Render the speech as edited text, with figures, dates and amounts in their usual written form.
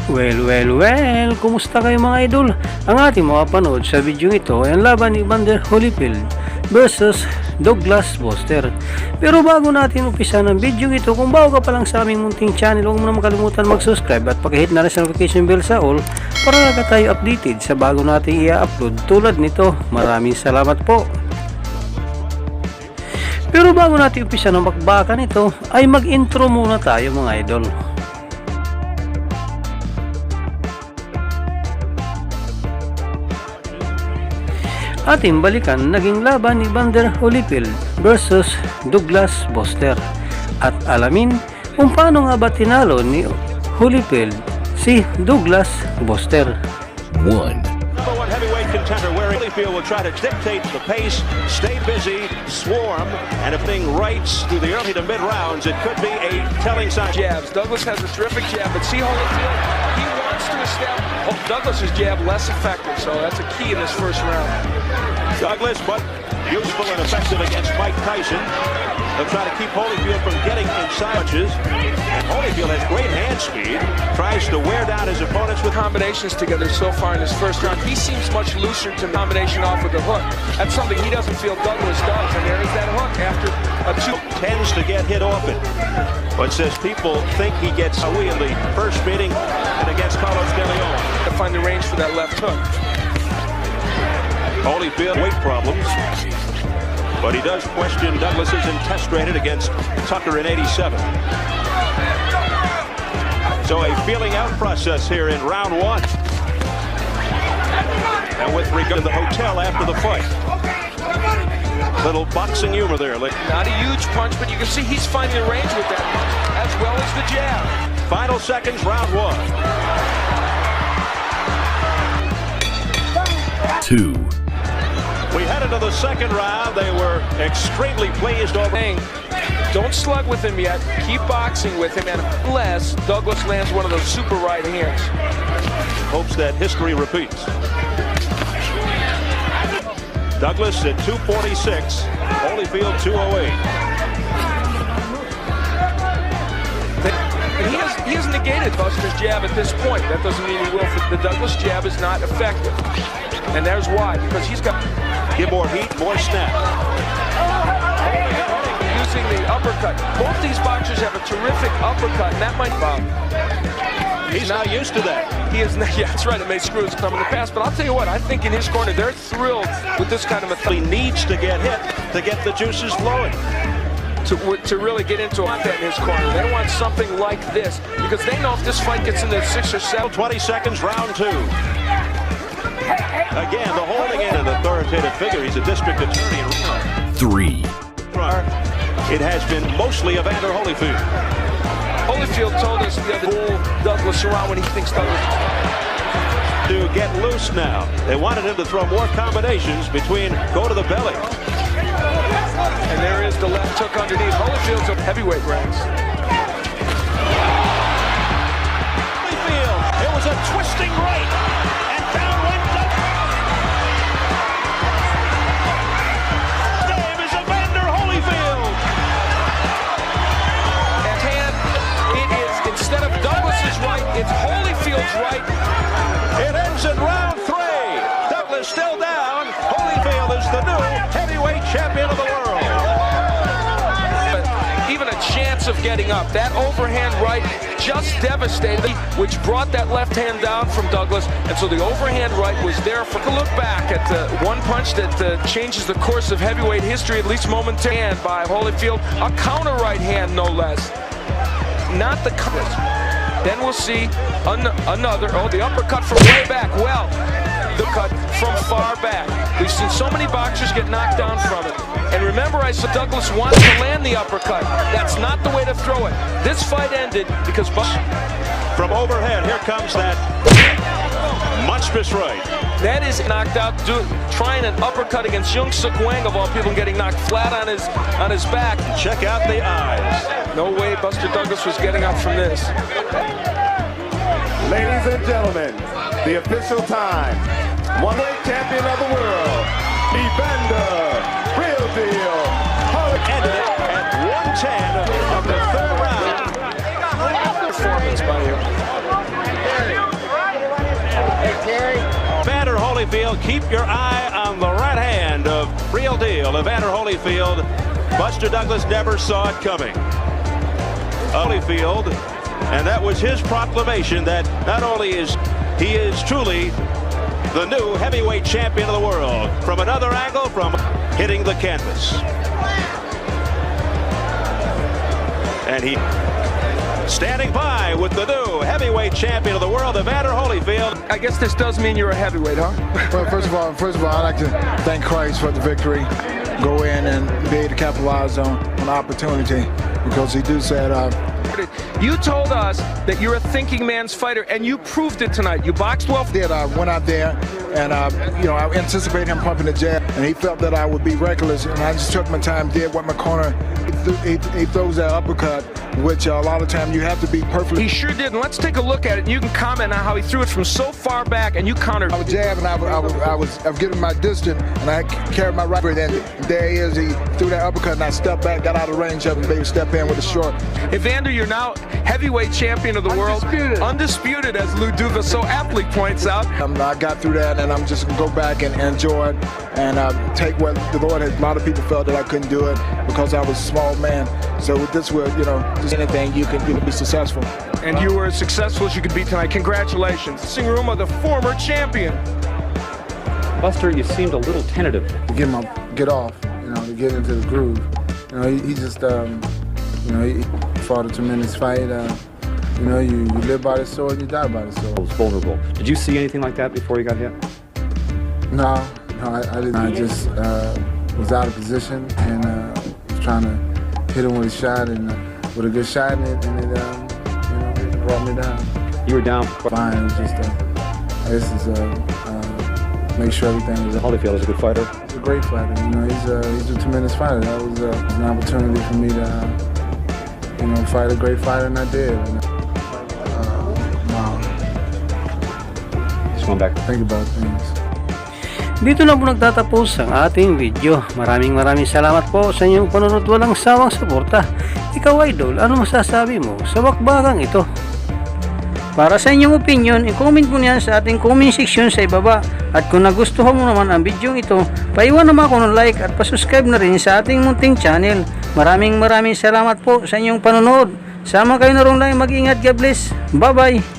Well, kumusta kayo mga idol? Ang ating mapapanood sa video ito ay ang laban ni Evander Holyfield versus Douglas Buster. Pero bago natin umpisa ng video ito, kung bago ka pa lang sa aming munting channel, huwag mo na makalimutan mag-subscribe at pakihit na rin sa notification bell sa all para agad tayo updated sa bago nating i-upload tulad nito. Maraming salamat po. Pero bago natin umpisa ng bakbakan ito, ay mag-intro muna tayo mga idol. Ating balikan naging laban ni Evander Holyfield versus Douglas Buster at alamin kung paano nga ba tinalo ni Holyfield si Douglas Buster. 1. Heavyweight contender where Holyfield will try to dictate the pace, stay busy, swarm, and if things rights through the early to mid rounds, it could be a telling sign. Jabs. Douglas has a terrific jab, but see Holyfield, he wants to establish. Douglas's jab less effective, so that's a key in this first round. Douglas, but useful and effective against Mike Tyson. They'll try to keep Holyfield from getting inside punches. And Holyfield has great hand speed, tries to wear down his opponents with Combinations together so far in his first round. He seems much looser to combination off with the hook. That's something he doesn't feel Douglas does, and there is that hook after a two. Tends to get hit often. But says people think he gets away in the first meeting and against Carlos De Leon. To find the range for that left hook. Holyfield weight problems, but he does question Douglas's and test rated against Tucker in 87. So a feeling out process here in round one. And with regard to the hotel after the fight. Little boxing humor there. Not a huge punch, but you can see he's finding the range with that punch, as well as the jab. Final seconds, round one. 2. We head into the second round. They were extremely pleased over. Don't slug with him yet. Keep boxing with him, and unless Douglas lands one of those super right hands. Hopes that history repeats. Douglas at 246, Holyfield 208. He has negated Buster's jab at this point. That doesn't mean he will. The Douglas jab is not effective. And there's why, because he's got... Give more heat, more snap. Using the uppercut. Both these boxers have a terrific uppercut, and that might bomb. He's not used to that. He is not, yeah, that's right, it may screw his thumb in the past, but I'll tell you what, I think in his corner, they're thrilled with this kind of a He needs to get hit to get the juices flowing. To really get into that in his corner. They want something like this, because they know if this fight gets into 6 or 7. 20 seconds, round 2. Again, the holding in an authoritative figure. He's a district attorney in Reno. 3. It has been mostly Evander Holyfield. Holyfield told us the other day, Douglas around when he thinks Douglas to get loose now. They wanted him to throw more combinations between go to the belly. And there is the left hook underneath. Holyfield's of heavyweight ranks. Holyfield, it was a twisting right, and down went His name is Evander Holyfield. And it is, instead of Douglas's right, it's Holyfield's right. It ends in round 3. Douglas still down. Holyfield is the new heavyweight champion of the world. Even a chance of getting up. That overhand right just devastated, which brought that left hand down from Douglas. And so the overhand right was there for a look back at the one punch that changes the course of heavyweight history, at least momentarily, by Holyfield. A counter right hand, no less. Not the cover. Then we'll see another, the uppercut from way back. Well, the cut from far back. We've seen so many boxers get knocked down from it. And remember, I said Douglas wants to land the uppercut. That's not the way to throw it. This fight ended because from overhead, here comes that monstrous right. That is knocked out, trying an uppercut against Jung Suk Wang, of all people, getting knocked flat on his back. Check out the eyes. No way Buster Douglas was getting up from this. Ladies and gentlemen, the official time. One-weight champion of the world, Evander, real deal. Ended it at 110 of the third round. Performance by you. Holyfield. Keep your eye on the right hand of real deal Evander Holyfield. Buster Douglas never saw it coming. Holyfield, and that was his proclamation that not only is he truly the new heavyweight champion of the world, from another angle, from hitting the canvas. And he standing by with the new heavyweight champion of the world, Evander Holyfield. I guess this does mean you're a heavyweight, huh? Well, first of all, I'd like to thank Christ for the victory. Go in and be able to capitalize on the opportunity, because he do said. You told us that you're a thinking man's fighter, and you proved it tonight. You boxed well. I went out there, and I anticipated him pumping the jab, and he felt that I would be reckless, and I just took my time, did what my corner. He throws that uppercut, which a lot of time you have to be perfect. He sure did, and let's take a look at it, and you can comment on how he threw it from so far back, and you countered. I was jabbing, I was getting my distance, and I carried my right foot, and there he is. He threw that uppercut, and I stepped back, got out of range of him, and maybe step in with a short. Evander, you're now heavyweight champion of the world. Undisputed, as Lou Duva so aptly points out. I got through that, and I'm just going to go back and enjoy it and take what the Lord has. A lot of people felt that I couldn't do it because I was a small man. So with this, just anything, you can be successful. And you were as successful as you could be tonight. Congratulations. Sing room of the former champion. Buster, you seemed a little tentative. To get off, to get into the groove. He just, he fought a tremendous fight. You live by the sword and you die by the sword. I was vulnerable. Did you see anything like that before you got hit? No, I didn't. I just was out of position and was trying to hit him with a shot, and with a good shot, and it brought me down. You were down. Fine. It was just, make sure everything was. Holyfield is a good fighter. He's a great fighter. He's a tremendous fighter. That was an opportunity for me to, fight a great fighter, and I did. Just going back to think about things. Dito na po nagtatapos ang ating video. Maraming salamat po sa inyong panonood. Walang sawang suporta. Ikaw, idol, ano masasabi mo sa bakbakan ito? Para sa inyong opinion, i-comment mo niyan sa ating comment section sa ibaba. At kung nagustuhan mo naman ang video ito, paiwan naman ako ng like at pasubscribe na rin sa ating munting channel. Maraming salamat po sa inyong panonood. Sama kayo na rin lang, mag-ingat. God bless. Bye-bye.